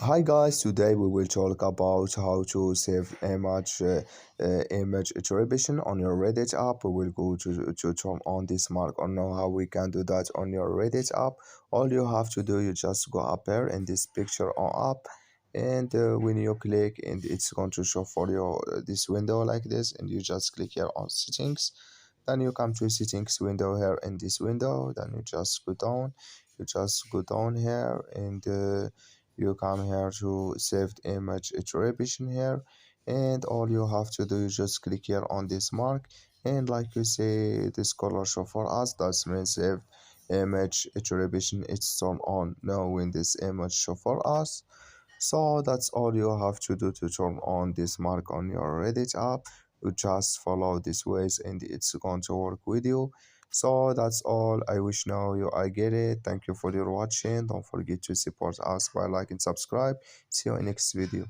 Hi guys, today we will talk about how to save image attribution on your Reddit app. We will go to turn on this mark or know how we can do that on your Reddit app. All you have to do, you just go up here in this picture on app, and when you click, and it's going to show for your this window like this, and you just click here on settings. Then you come to settings window here in this window. Then you just go down here and you come here to saved image attribution here, and all you have to do is just click here on this mark, and like you say this color show for us, that's means saved image attribution, it's turned on now when this image show for us. So that's all you have to do to turn on this mark on your Reddit app. You just follow these ways and it's going to work with you. So that's all. I wish now you I get it. Thank you for your watching. Don't forget to support us by like and subscribe. See you in next video.